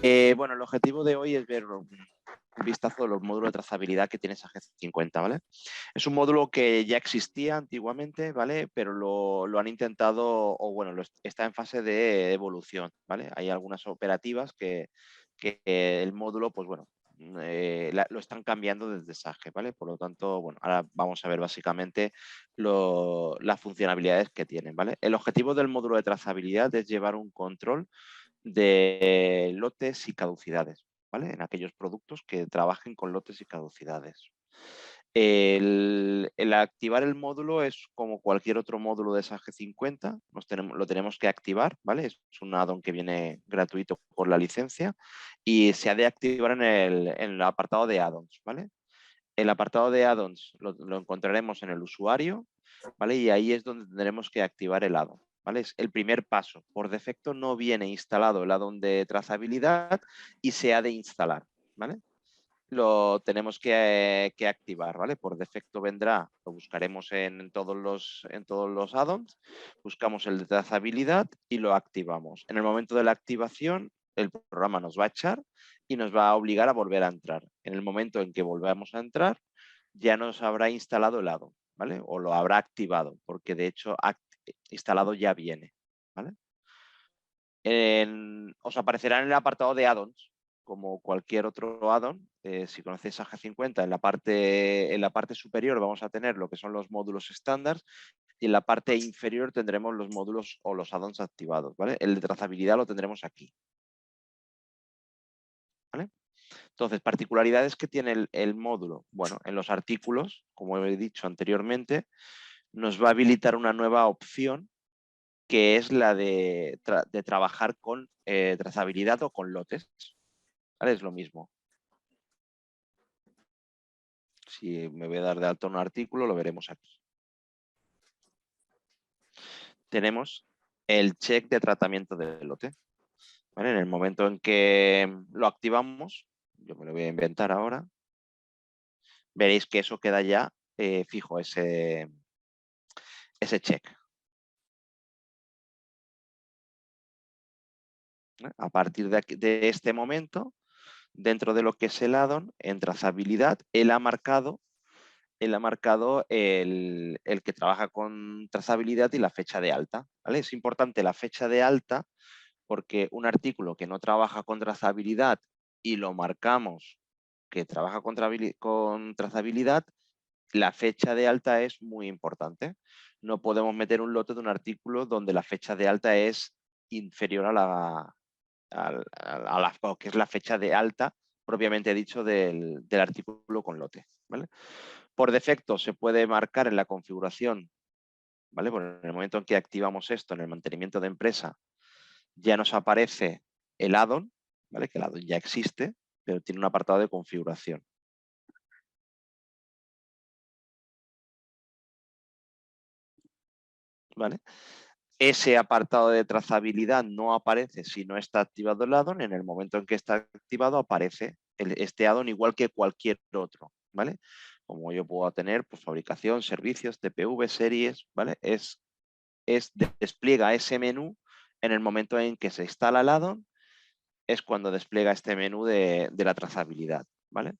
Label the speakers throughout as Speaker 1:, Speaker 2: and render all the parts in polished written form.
Speaker 1: Bueno, el objetivo de hoy es ver un vistazo de los módulos de trazabilidad que tiene SAGE 50, ¿vale? Es un módulo que ya existía antiguamente, ¿vale? Pero lo han intentado, o bueno, está en fase de evolución, ¿vale? Hay algunas operativas que el módulo, pues bueno, lo están cambiando desde SAGE, ¿vale? Por lo tanto, bueno, ahora vamos a ver básicamente las funcionalidades que tienen, ¿vale? El objetivo del módulo de trazabilidad es llevar un control de lotes y caducidades, ¿vale? En aquellos productos que trabajen con lotes y caducidades. El activar el módulo es como cualquier otro módulo de SAGE 50, lo tenemos que activar, ¿vale? Es un add-on que viene gratuito por la licencia y se ha de activar en el apartado de add-ons, ¿vale? El apartado de add-ons lo encontraremos en el usuario, ¿vale? Y ahí es donde tendremos que activar el add-on, ¿vale? Es el primer paso. Por defecto no viene instalado el add-on de trazabilidad y se ha de instalar, ¿vale? Lo tenemos que activar, ¿vale? Por defecto vendrá, lo buscaremos en todos los add-ons, buscamos el de trazabilidad y lo activamos. En el momento de la activación, el programa nos va a echar y nos va a obligar a volver a entrar. En el momento en que volvamos a entrar, ya nos habrá instalado el add-on, ¿vale? O lo habrá activado, porque de hecho instalado ya viene, ¿vale? Os aparecerá en el apartado de add-ons, como cualquier otro add-on. Si conocéis SAGE 50, en la parte superior vamos a tener lo que son los módulos estándar y en la parte inferior tendremos los módulos o los add-ons activados, ¿vale? El de trazabilidad lo tendremos aquí, ¿vale? Entonces, particularidades que tiene el módulo. Bueno, en los artículos, como he dicho anteriormente, nos va a habilitar una nueva opción que es la de trabajar con trazabilidad o con lotes, ¿vale? Es lo mismo. Si me voy a dar de alta un artículo, lo veremos aquí. Tenemos el check de tratamiento de lote, ¿vale? En el momento en que lo activamos, yo me lo voy a inventar ahora, veréis que eso queda ya fijo, ese check. A partir de este momento, dentro de lo que es el add-on, en trazabilidad, él ha marcado el que trabaja con trazabilidad y la fecha de alta, ¿vale? Es importante la fecha de alta porque un artículo que no trabaja con trazabilidad y lo marcamos que trabaja con trazabilidad, la fecha de alta es muy importante. No podemos meter un lote de un artículo donde la fecha de alta es inferior a que es la fecha de alta propiamente dicho del artículo con lote, ¿vale? Por defecto se puede marcar en la configuración, ¿vale? Bueno, en el momento en que activamos esto en el mantenimiento de empresa, ya nos aparece el add-on, ¿vale? Que el add-on ya existe, pero tiene un apartado de configuración. ¿Vale? Ese apartado de trazabilidad no aparece si no está activado el add-on. En el momento en que está activado aparece este add-on igual que cualquier otro, ¿vale? Como yo puedo tener pues, fabricación, servicios, TPV, series, ¿vale? Despliega ese menú en el momento en que se instala el add-on, es cuando despliega este menú de la trazabilidad, ¿vale?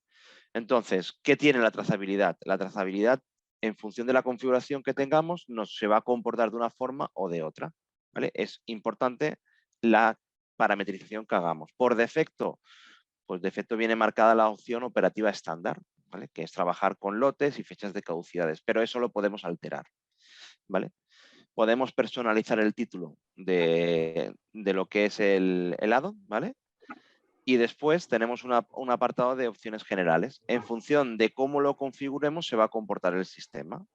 Speaker 1: Entonces, ¿qué tiene la trazabilidad? La trazabilidad, en función de la configuración que tengamos, se va a comportar de una forma o de otra, ¿vale? Es importante la parametrización que hagamos. Por defecto, pues defecto viene marcada la opción operativa estándar, ¿vale? Que es trabajar con lotes y fechas de caducidades, pero eso lo podemos alterar, ¿vale? Podemos personalizar el título de lo que es el add-on, ¿vale? Y después tenemos un apartado de opciones generales. En función de cómo lo configuremos, se va a comportar el sistema,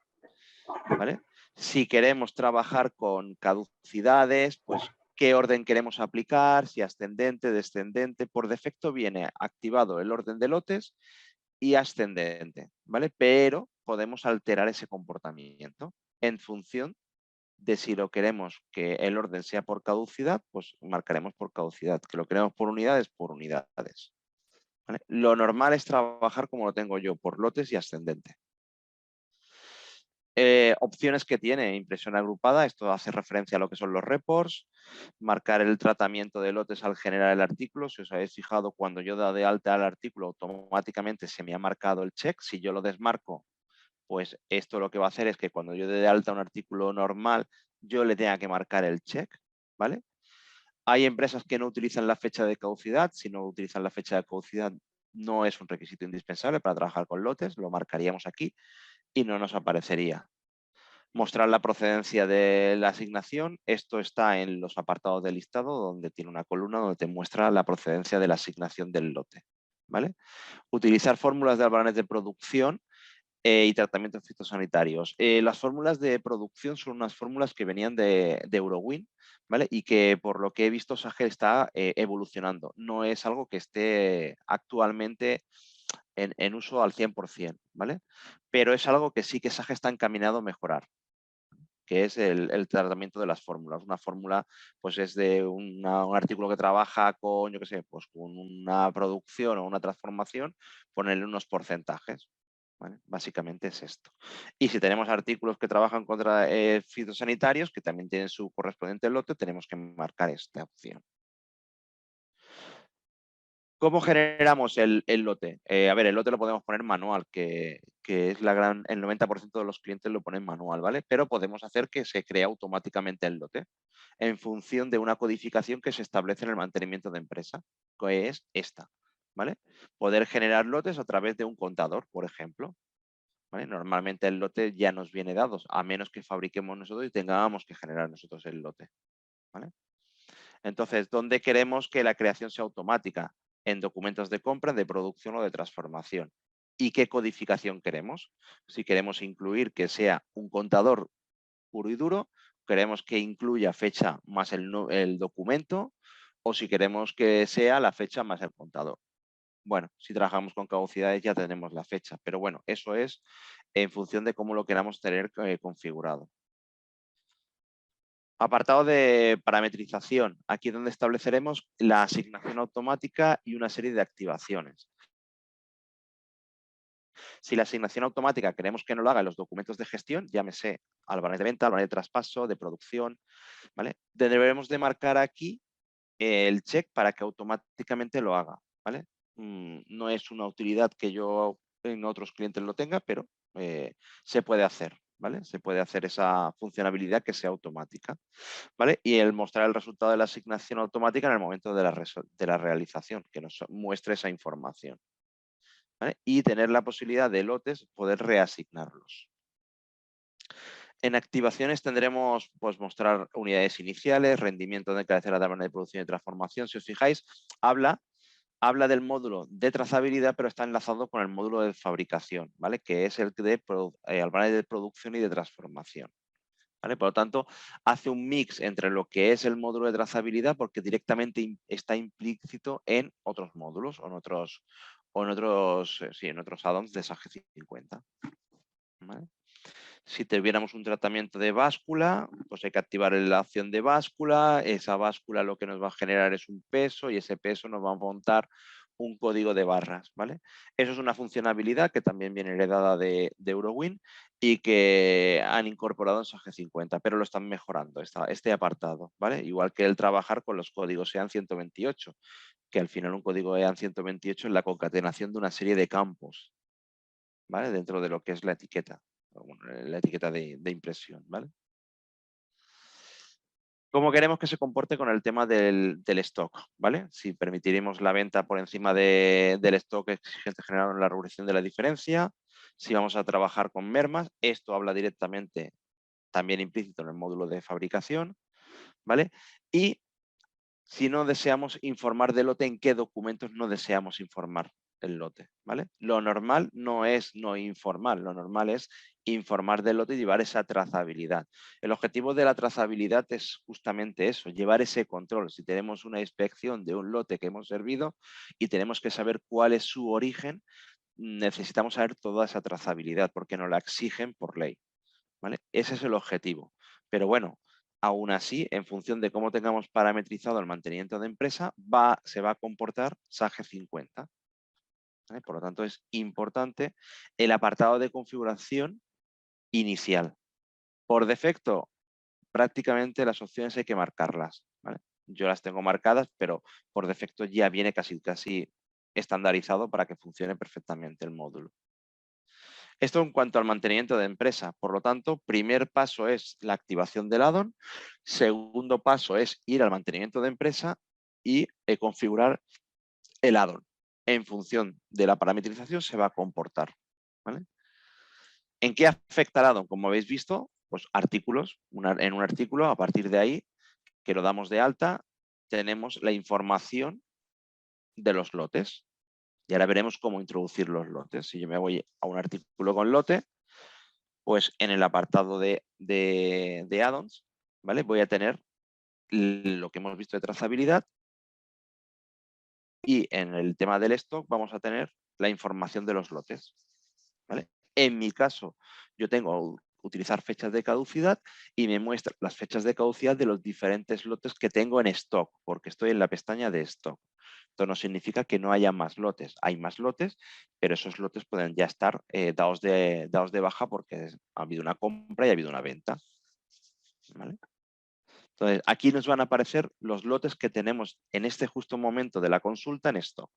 Speaker 1: ¿vale? Si queremos trabajar con caducidades, pues qué orden queremos aplicar, si ascendente, descendente. Por defecto viene activado el orden de lotes y ascendente, ¿vale? Pero podemos alterar ese comportamiento en función de si lo queremos que el orden sea por caducidad, pues marcaremos por caducidad. Que lo queremos por unidades, por unidades. ¿Vale? Lo normal es trabajar como lo tengo yo, por lotes y ascendente. Opciones que tiene impresión agrupada, esto hace referencia a lo que son los reports, marcar el tratamiento de lotes al generar el artículo. Si os habéis fijado, cuando yo da de alta al artículo, automáticamente se me ha marcado el check. Si yo lo desmarco, pues esto lo que va a hacer es que cuando yo dé de alta un artículo normal, yo le tenga que marcar el check, ¿vale? Hay empresas que no utilizan la fecha de caducidad. Si no utilizan la fecha de caducidad, no es un requisito indispensable para trabajar con lotes, lo marcaríamos aquí y no nos aparecería. Mostrar la procedencia de la asignación. Esto está en los apartados del listado, donde tiene una columna donde te muestra la procedencia de la asignación del lote, ¿vale? Utilizar fórmulas de albaranes de producción y tratamientos fitosanitarios. Las fórmulas de producción son unas fórmulas que venían de Eurowin, ¿vale? Y que por lo que he visto SAGE está evolucionando. No es algo que esté actualmente en uso al 100%, ¿vale? Pero es algo que sí que SAGE está encaminado a mejorar, que es el tratamiento de las fórmulas. Una fórmula pues es de un artículo que trabaja con, yo qué sé, pues con una producción o una transformación, ponerle unos porcentajes. ¿Vale? Básicamente es esto. Y si tenemos artículos que trabajan contra fitosanitarios, que también tienen su correspondiente lote, tenemos que marcar esta opción. ¿Cómo generamos el lote? A ver, el lote lo podemos poner manual, que es el 90% de los clientes lo ponen manual, ¿vale? Pero podemos hacer que se cree automáticamente el lote en función de una codificación que se establece en el mantenimiento de empresa, que es esta, ¿vale? Poder generar lotes a través de un contador, por ejemplo, ¿vale? Normalmente el lote ya nos viene dado, a menos que fabriquemos nosotros y tengamos que generar nosotros el lote, ¿vale? Entonces, ¿dónde queremos que la creación sea automática? En documentos de compra, de producción o de transformación. ¿Y qué codificación queremos? Si queremos incluir que sea un contador puro y duro, queremos que incluya fecha más el documento, o si queremos que sea la fecha más el contador. Bueno, si trabajamos con caducidades ya tenemos la fecha, pero bueno, eso es en función de cómo lo queramos tener configurado. Apartado de parametrización. Aquí es donde estableceremos la asignación automática y una serie de activaciones. Si la asignación automática queremos que nos lo haga en los documentos de gestión, llámese albarán de venta, albarán de traspaso, de producción, ¿vale? Debemos de marcar aquí el check para que automáticamente lo haga, ¿vale? No es una utilidad que yo en otros clientes lo tenga, pero se puede hacer, ¿vale? Se puede hacer esa funcionalidad que sea automática, ¿vale? Y el mostrar el resultado de la asignación automática en el momento de la realización, que nos muestre esa información, ¿vale? Y tener la posibilidad de lotes poder reasignarlos. En activaciones tendremos pues, mostrar unidades iniciales, rendimiento de cabecera de tabla de producción y transformación. Si os fijáis, habla del módulo de trazabilidad, pero está enlazado con el módulo de fabricación, ¿vale? Que es el de albaranes de producción y de transformación, ¿vale? Por lo tanto, hace un mix entre lo que es el módulo de trazabilidad, porque directamente está implícito en otros módulos o en otros add-ons de SAGE 50. ¿Vale? Si tuviéramos un tratamiento de báscula, pues hay que activar la opción de báscula. Esa báscula lo que nos va a generar es un peso y ese peso nos va a montar un código de barras, ¿vale? Eso es una funcionalidad que también viene heredada de Eurowin y que han incorporado en SAGE 50, pero lo están mejorando este apartado, ¿vale? Igual que el trabajar con los códigos EAN 128, que al final un código EAN 128 es la concatenación de una serie de campos, ¿vale? Dentro de lo que es la etiqueta de impresión, ¿vale? ¿Cómo queremos que se comporte con el tema del stock? ¿Vale? Si permitiremos la venta por encima del stock exigente generado en la regulación de la diferencia, si vamos a trabajar con mermas, esto habla directamente también implícito en el módulo de fabricación, ¿vale? Y si no deseamos informar del lote, ¿en qué documentos no deseamos informar el lote? ¿Vale? Lo normal no es no informar, lo normal es informar del lote y llevar esa trazabilidad. El objetivo de la trazabilidad es justamente eso, llevar ese control. Si tenemos una inspección de un lote que hemos servido y tenemos que saber cuál es su origen, necesitamos saber toda esa trazabilidad porque nos la exigen por ley, ¿vale? Ese es el objetivo. Pero bueno, aún así, en función de cómo tengamos parametrizado el mantenimiento de empresa, se va a comportar SAGE 50. ¿Vale? Por lo tanto, es importante el apartado de configuración inicial. Por defecto, prácticamente las opciones hay que marcarlas, ¿vale? Yo las tengo marcadas, pero por defecto ya viene casi estandarizado para que funcione perfectamente el módulo. Esto en cuanto al mantenimiento de empresa. Por lo tanto, primer paso es la activación del add-on. Segundo paso es ir al mantenimiento de empresa y configurar el add-on. En función de la parametrización se va a comportar, ¿vale? ¿En qué afecta el add-on? Como habéis visto, pues artículos. En un artículo, a partir de ahí, que lo damos de alta, tenemos la información de los lotes. Y ahora veremos cómo introducir los lotes. Si yo me voy a un artículo con lote, pues en el apartado de add-ons, ¿vale? Voy a tener lo que hemos visto de trazabilidad y en el tema del stock vamos a tener la información de los lotes, ¿vale? En mi caso, yo tengo utilizar fechas de caducidad y me muestra las fechas de caducidad de los diferentes lotes que tengo en stock, porque estoy en la pestaña de stock. Esto no significa que no haya más lotes. Hay más lotes, pero esos lotes pueden ya estar dados de baja porque ha habido una compra y ha habido una venta, ¿vale? Entonces, aquí nos van a aparecer los lotes que tenemos en este justo momento de la consulta en stock.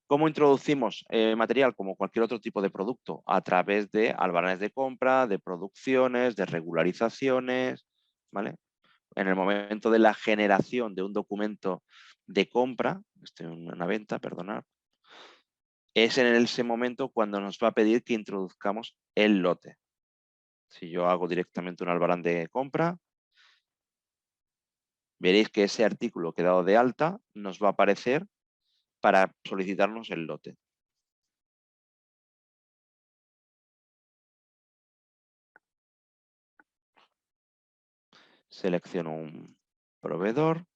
Speaker 1: ¿Cómo introducimos material como cualquier otro tipo de producto? A través de albaranes de compra, de producciones, de regularizaciones, ¿vale? En el momento de la generación de un documento de compra, una venta, perdonad, es en ese momento cuando nos va a pedir que introduzcamos el lote. Si yo hago directamente un albarán de compra, veréis que ese artículo que he dado de alta nos va a aparecer para solicitarnos el lote. Selecciono un proveedor.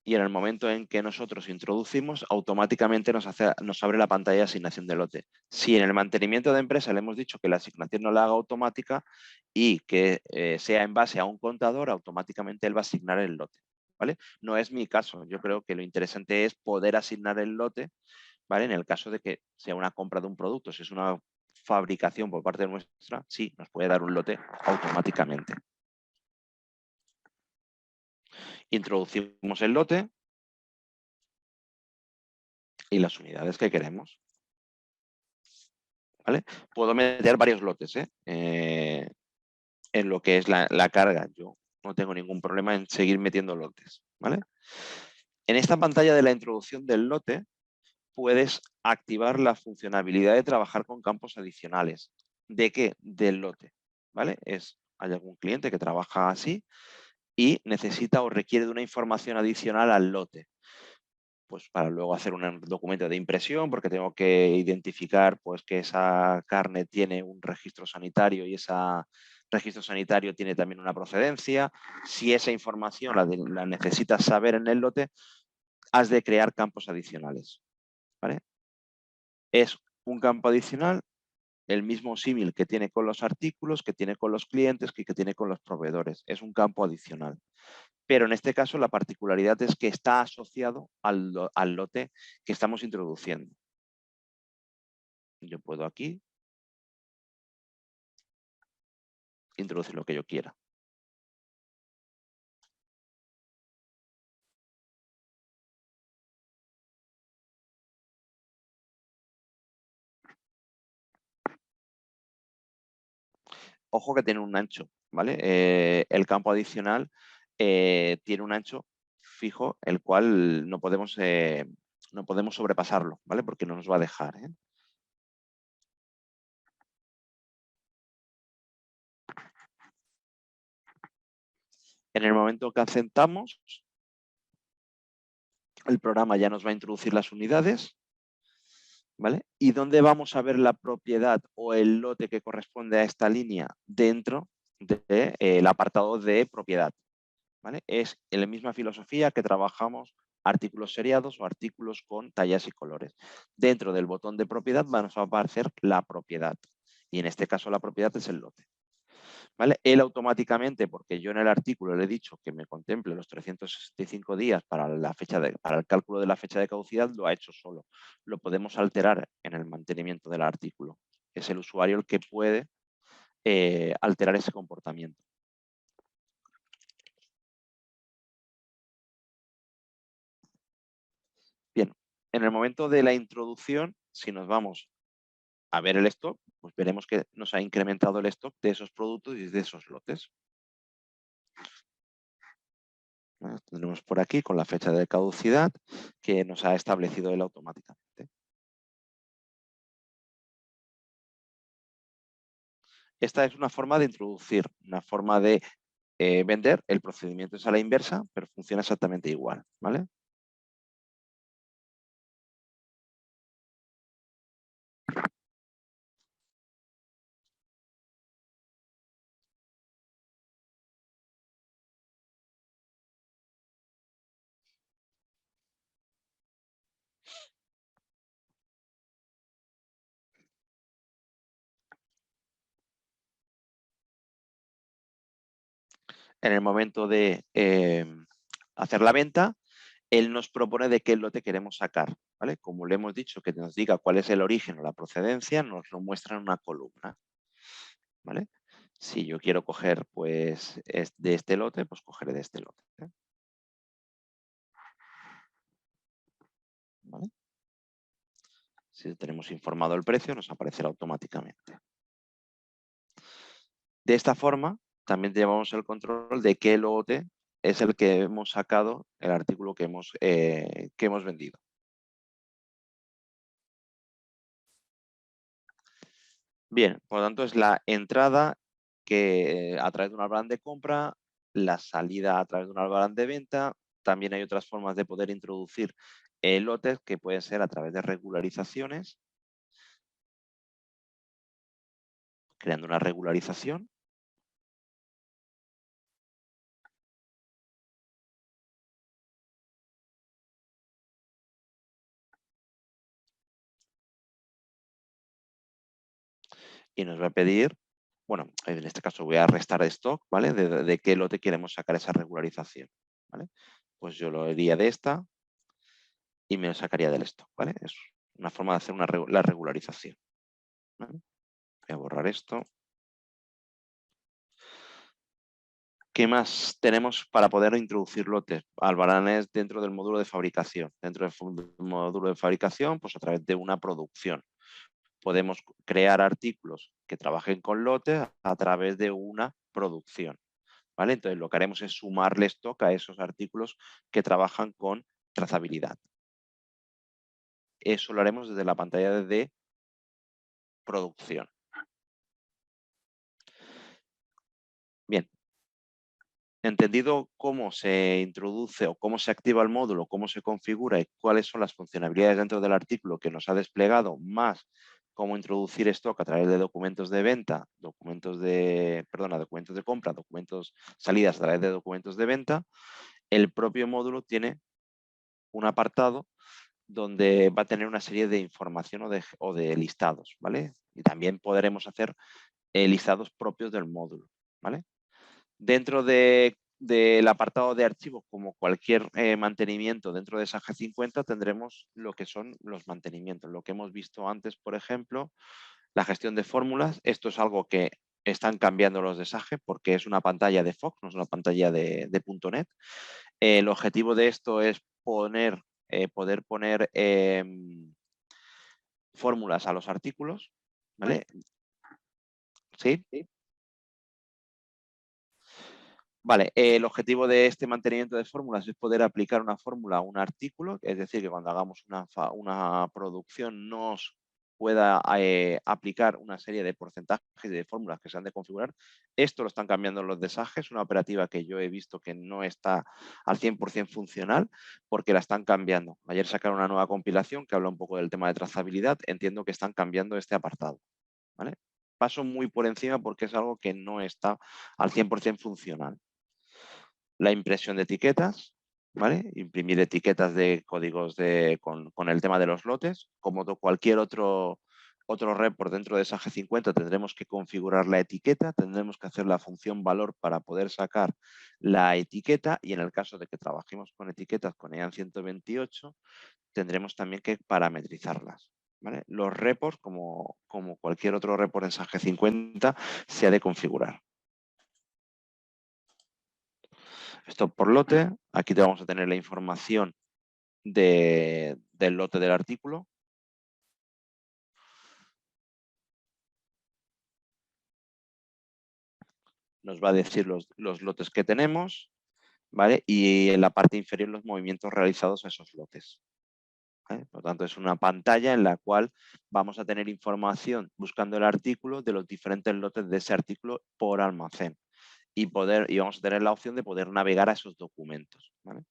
Speaker 1: Y en el momento en que nosotros introducimos, automáticamente nos abre la pantalla de asignación de lote. Si en el mantenimiento de empresa le hemos dicho que la asignación no la haga automática y que sea en base a un contador, automáticamente él va a asignar el lote, ¿vale? No es mi caso. Yo creo que lo interesante es poder asignar el lote, ¿vale? En el caso de que sea una compra de un producto, si es una fabricación por parte nuestra, sí, nos puede dar un lote automáticamente. Introducimos el lote y las unidades que queremos, ¿vale? Puedo meter varios lotes en lo que es la carga. Yo no tengo ningún problema en seguir metiendo lotes, ¿vale? En esta pantalla de la introducción del lote puedes activar la funcionalidad de trabajar con campos adicionales. ¿De qué? Del lote, ¿vale? Hay algún cliente que trabaja así y necesita o requiere de una información adicional al lote. Pues para luego hacer un documento de impresión, porque tengo que identificar pues, que esa carne tiene un registro sanitario y ese registro sanitario tiene también una procedencia. Si esa información la necesitas saber en el lote, has de crear campos adicionales, ¿vale? Es un campo adicional, el mismo símil que tiene con los artículos, que tiene con los clientes, que tiene con los proveedores. Es un campo adicional. Pero en este caso la particularidad es que está asociado al lote que estamos introduciendo. Yo puedo aquí introducir lo que yo quiera. Ojo que tiene un ancho, ¿vale? El campo adicional tiene un ancho fijo, el cual no podemos sobrepasarlo, ¿vale? Porque no nos va a dejar, ¿eh? En el momento que aceptamos, el programa ya nos va a introducir las unidades, ¿vale? ¿Y dónde vamos a ver la propiedad o el lote que corresponde a esta línea? Dentro del apartado de propiedad, ¿vale? Es en la misma filosofía que trabajamos artículos seriados o artículos con tallas y colores. Dentro del botón de propiedad va a aparecer la propiedad y en este caso la propiedad es el lote. ¿vale? Él automáticamente, porque yo en el artículo le he dicho que me contemple los 365 días para, para el cálculo de la fecha de caducidad, lo ha hecho solo. Lo podemos alterar en el mantenimiento del artículo. Es el usuario el que puede alterar ese comportamiento. Bien, en el momento de la introducción, si nos vamos a ver el stock, pues veremos que nos ha incrementado el stock de esos productos y de esos lotes. Tendremos por aquí con la fecha de caducidad que nos ha establecido él automáticamente. Esta es una forma de introducir, una forma de vender. El procedimiento es a la inversa, pero funciona exactamente igual, ¿vale? En el momento de hacer la venta, él nos propone de qué lote queremos sacar, ¿vale? Como le hemos dicho que nos diga cuál es el origen o la procedencia, nos lo muestra en una columna, ¿vale? Si yo quiero coger pues de este lote, pues cogeré de este lote, ¿vale? Si tenemos informado el precio, nos aparecerá automáticamente. De esta forma, también llevamos el control de qué lote es el que hemos sacado, el artículo que hemos vendido. Bien, por lo tanto es la entrada que a través de un albarán de compra, la salida a través de un albarán de venta. También hay otras formas de poder introducir lotes que pueden ser a través de regularizaciones, creando una regularización. Y nos va a pedir, bueno, en este caso voy a restar stock, ¿vale? De qué lote queremos sacar esa regularización, ¿vale? Pues yo lo haría de esta y me lo sacaría del stock, ¿vale? Es una forma de hacer la regularización, ¿vale? Voy a borrar esto. ¿Qué más tenemos para poder introducir lotes? Albaranes dentro del módulo de fabricación. Dentro del módulo de fabricación, pues a través de una producción. Podemos crear artículos que trabajen con lotes a través de una producción, ¿vale? Entonces lo que haremos es sumarle stock a esos artículos que trabajan con trazabilidad. Eso lo haremos desde la pantalla de producción. Bien, entendido cómo se introduce o cómo se activa el módulo, cómo se configura y cuáles son las funcionalidades dentro del artículo que nos ha desplegado, más cómo introducir stock a través de documentos de venta, documentos de compra, documentos salidas a través de documentos de venta, el propio módulo tiene un apartado donde va a tener una serie de información o de listados, ¿vale? Y también podremos hacer listados propios del módulo, ¿vale? Dentro del apartado de archivos, como cualquier mantenimiento dentro de esa G50, tendremos lo que son los mantenimientos. Lo que hemos visto antes, por ejemplo, la gestión de fórmulas. Esto es algo que están cambiando los de Sage porque es una pantalla de Fox, no es una pantalla de .NET. El objetivo de esto es poder poner fórmulas a los artículos, ¿vale? ¿Sí? Vale, el objetivo de este mantenimiento de fórmulas es poder aplicar una fórmula a un artículo, es decir, que cuando hagamos una producción nos pueda aplicar una serie de porcentajes de fórmulas que se han de configurar. Esto lo están cambiando los de Sage, es una operativa que yo he visto que no está al 100% funcional porque la están cambiando. Ayer sacaron una nueva compilación que habla un poco del tema de trazabilidad, entiendo que están cambiando este apartado, ¿vale? Paso muy por encima porque es algo que no está al 100% funcional. La impresión de etiquetas, ¿vale? Imprimir etiquetas de códigos con el tema de los lotes, como cualquier otro Otro report dentro de esa G50 tendremos que configurar la etiqueta, tendremos que hacer la función valor para poder sacar la etiqueta y en el caso de que trabajemos con etiquetas con EAN 128 tendremos también que parametrizarlas. ¿Vale? Los reports, como cualquier otro report en SAP G50, se ha de configurar. Esto por lote. Aquí te vamos a tener la información del lote del artículo. Nos va a decir los lotes que tenemos, ¿vale? Y en la parte inferior los movimientos realizados a esos lotes. ¿Vale? Por lo tanto, es una pantalla en la cual vamos a tener información buscando el artículo de los diferentes lotes de ese artículo por almacén. Y vamos a tener la opción de poder navegar a esos documentos. ¿Vale?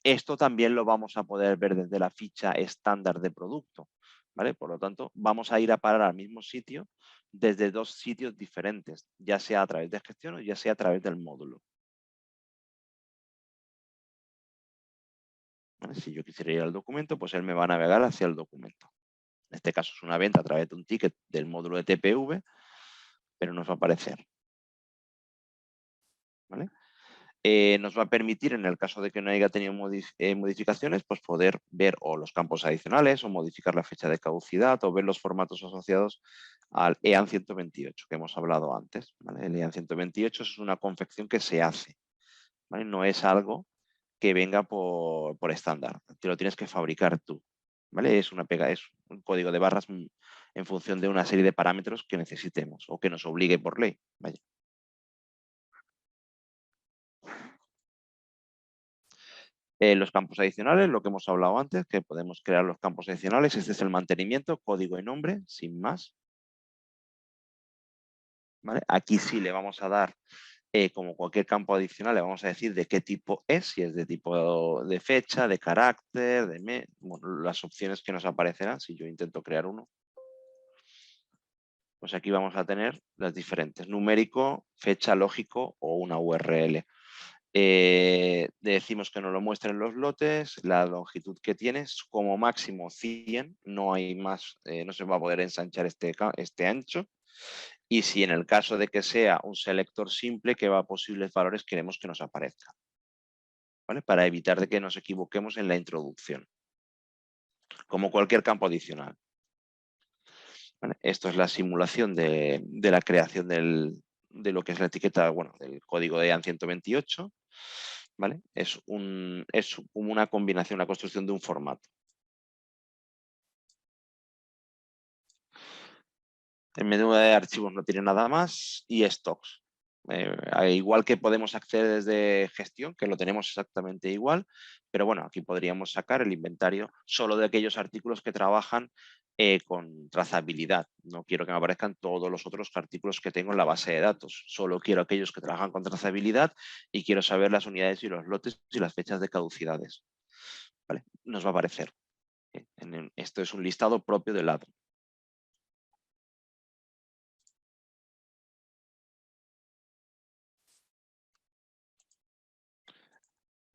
Speaker 1: Esto también lo vamos a poder ver desde la ficha estándar de producto. ¿Vale? Por lo tanto, vamos a ir a parar al mismo sitio desde dos sitios diferentes, ya sea a través de gestión o ya sea a través del módulo. ¿Vale? Si yo quisiera ir al documento, pues él me va a navegar hacia el documento. En este caso es una venta a través de un ticket del módulo de TPV, pero nos va a aparecer. ¿Vale? Nos va a permitir, en el caso de que no haya tenido modificaciones, pues poder ver o los campos adicionales o modificar la fecha de caducidad o ver los formatos asociados al EAN 128 que hemos hablado antes. ¿Vale? El EAN 128 es una confección que se hace, ¿vale? No es algo que venga por estándar, te lo tienes que fabricar tú. ¿Vale? Es un código de barras en función de una serie de parámetros que necesitemos o que nos obligue por ley. Vaya. Los campos adicionales, lo que hemos hablado antes, que podemos crear los campos adicionales. Este es el mantenimiento, código y nombre, sin más. ¿Vale? Aquí sí le vamos a dar, como cualquier campo adicional, le vamos a decir de qué tipo es, si es de tipo de fecha, de carácter, bueno, las opciones que nos aparecerán si yo intento crear uno. Pues aquí vamos a tener las diferentes, numérico, fecha, lógico o una URL. Decimos que nos lo muestren los lotes, la longitud que tienes, como máximo 100, no hay más, no se va a poder ensanchar este ancho. Y si en el caso de que sea un selector simple, qué posibles valores queremos que nos aparezcan. ¿Vale? Para evitar de que nos equivoquemos en la introducción, como cualquier campo adicional. ¿Vale? Esto es la simulación de la creación de lo que es la etiqueta, bueno, del código de EAN 128. ¿Vale? Es como una combinación, una construcción de un formato. El menú de archivos no tiene nada más y stocks. Igual que podemos acceder desde gestión, que lo tenemos exactamente igual, pero bueno, aquí podríamos sacar el inventario solo de aquellos artículos que trabajan con trazabilidad. No quiero que me aparezcan todos los otros artículos que tengo en la base de datos. Solo quiero aquellos que trabajan con trazabilidad y quiero saber las unidades y los lotes y las fechas de caducidades. ¿Vale? Nos va a aparecer. Esto es un listado propio del lado.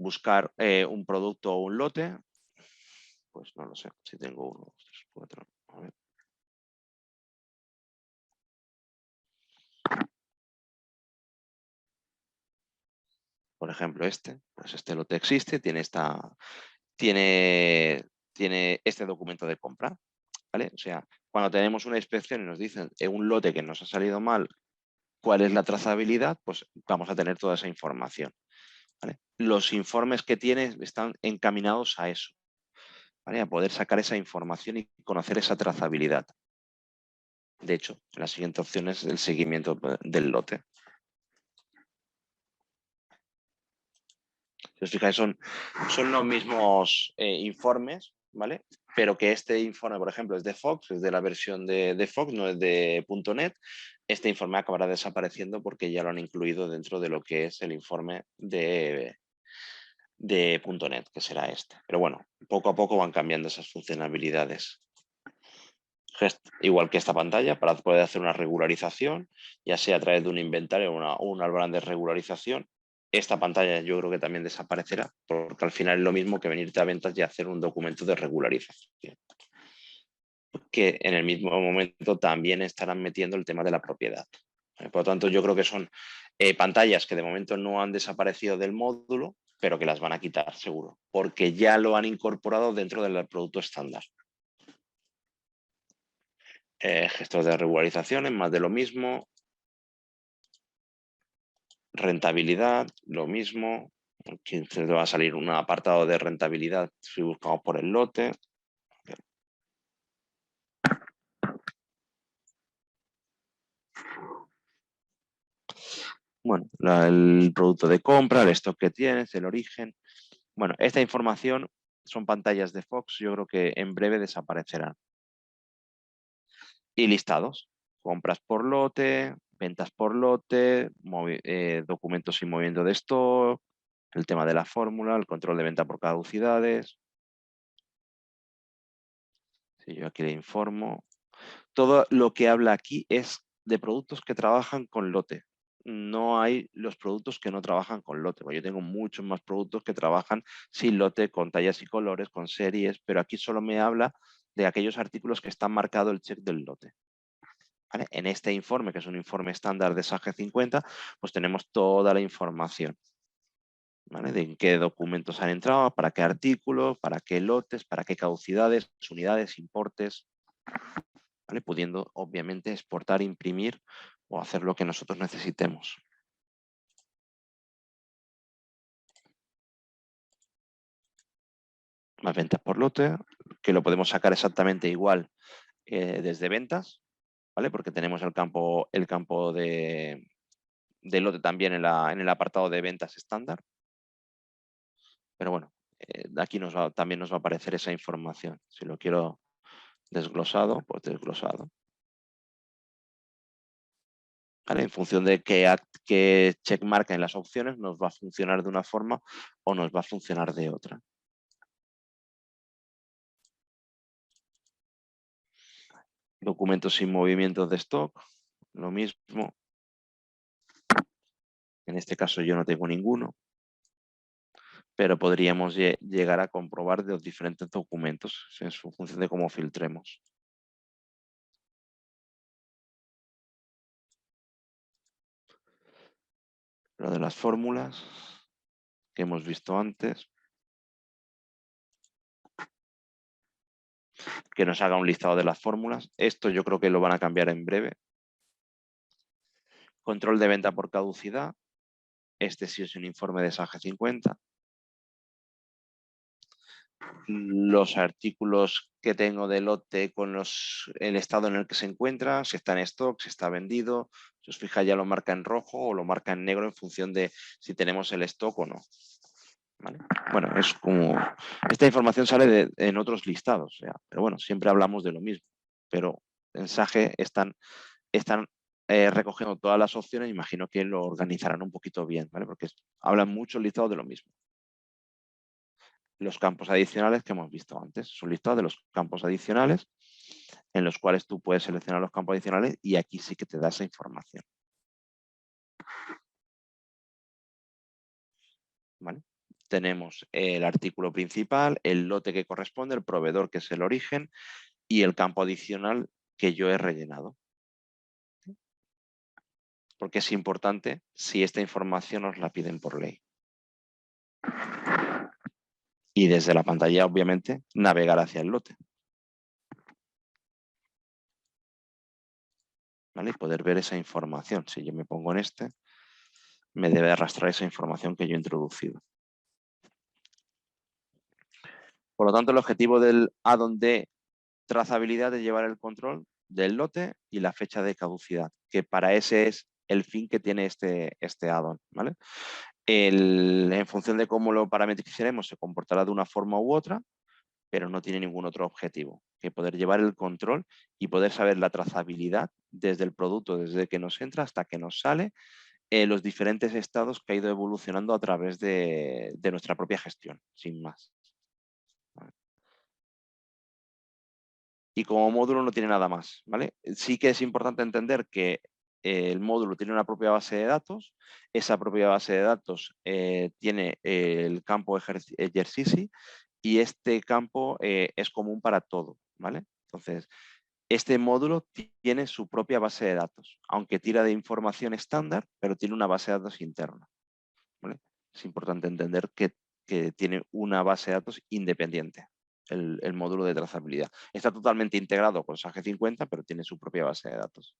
Speaker 1: Buscar un producto o un lote, pues no lo sé, si tengo 1, 2, 3, 4, a ver. Por ejemplo, pues este lote existe, tiene este documento de compra, ¿vale? O sea, cuando tenemos una inspección y nos dicen un lote que nos ha salido mal, cuál es la trazabilidad, pues vamos a tener toda esa información. ¿Vale? Los informes que tiene están encaminados a eso, ¿vale? A poder sacar esa información y conocer esa trazabilidad. De hecho, la siguiente opción es el seguimiento del lote. Si os fijáis, son los mismos informes, ¿vale? Pero que este informe, por ejemplo, es de Fox, es de la versión de Fox, no es de .NET. Este informe acabará desapareciendo porque ya lo han incluido dentro de lo que es el informe de .NET, que será este. Pero bueno, poco a poco van cambiando esas funcionalidades. Igual que esta pantalla, para poder hacer una regularización, ya sea a través de un inventario o una árbol de regularización. Esta pantalla yo creo que también desaparecerá, porque al final es lo mismo que venirte a ventas y hacer un documento de regularización. que en el mismo momento también estarán metiendo el tema de la propiedad. Por lo tanto, yo creo que son pantallas que de momento no han desaparecido del módulo, pero que las van a quitar seguro, porque ya lo han incorporado dentro del producto estándar. Gestor de regularizaciones, más de lo mismo. Rentabilidad, lo mismo. Aquí se va a salir un apartado de rentabilidad si buscamos por el lote. Bueno, el producto de compra, el stock que tienes, el origen. Bueno, esta información son pantallas de Fox, yo creo que en breve desaparecerán. Y listados, compras por lote, ventas por lote, documentos y movimiento de stock, el tema de la fórmula, el control de venta por caducidades. Si yo aquí le informo. Todo lo que habla aquí es de productos que trabajan con lote. No hay los productos que no trabajan con lote. Yo tengo muchos más productos que trabajan sin lote, con tallas y colores, con series, pero aquí solo me habla de aquellos artículos que están marcado el check del lote. ¿Vale? En este informe, que es un informe estándar de SAGE 50, pues tenemos toda la información. ¿Vale? De en qué documentos han entrado, para qué artículos, para qué lotes, para qué caducidades, unidades, importes. ¿Vale? Pudiendo, obviamente, exportar, imprimir o hacer lo que nosotros necesitemos. Más ventas por lote, que lo podemos sacar exactamente igual desde ventas, ¿vale? Porque tenemos el campo de lote también en el apartado de ventas estándar. Pero bueno, aquí también nos va a aparecer esa información. Si lo quiero desglosado, pues desglosado. ¿Vale? En función de qué check marca en las opciones, nos va a funcionar de una forma o nos va a funcionar de otra. Documentos sin movimientos de stock, lo mismo. En este caso yo no tengo ninguno, pero podríamos llegar a comprobar de los diferentes documentos en función de cómo filtremos. Lo de las fórmulas que hemos visto antes. Que nos haga un listado de las fórmulas. Esto yo creo que lo van a cambiar en breve. Control de venta por caducidad. Este sí es un informe de SAGE 50. Los artículos que tengo de lote con el estado en el que se encuentra, si está en stock, si está vendido. Si os fijáis ya lo marca en rojo o lo marca en negro en función de si tenemos el stock o no. ¿Vale? Bueno, es como... Esta información sale en otros listados, pero bueno, siempre hablamos de lo mismo. Pero en SAGE están recogiendo todas las opciones, imagino que lo organizarán un poquito bien, ¿vale? Porque hablan mucho el listado de lo mismo. Los campos adicionales que hemos visto antes, es un listado de los campos adicionales en los cuales tú puedes seleccionar los campos adicionales y aquí sí que te da esa información. ¿Vale? Tenemos el artículo principal, el lote que corresponde, el proveedor que es el origen y el campo adicional que yo he rellenado. Porque es importante si esta información os la piden por ley. Y desde la pantalla, obviamente, navegar hacia el lote. ¿Vale? Y poder ver esa información. Si yo me pongo en este, me debe arrastrar esa información que yo he introducido. Por lo tanto, el objetivo del add-on de trazabilidad es llevar el control del lote y la fecha de caducidad, que para ese es el fin que tiene este add-on. ¿Vale? En función de cómo lo parametricemos, se comportará de una forma u otra, pero no tiene ningún otro objetivo que poder llevar el control y poder saber la trazabilidad desde el producto, desde que nos entra hasta que nos sale, los diferentes estados que ha ido evolucionando a través de nuestra propia gestión, sin más. Y como módulo no tiene nada más, ¿vale? Sí que es importante entender que el módulo tiene una propia base de datos, esa propia base de datos tiene el campo ejercicio y este campo es común para todo, ¿vale? Entonces, este módulo tiene su propia base de datos, aunque tira de información estándar, pero tiene una base de datos interna, ¿vale? Es importante entender que tiene una base de datos independiente, el módulo de trazabilidad. Está totalmente integrado con SAGE 50, pero tiene su propia base de datos.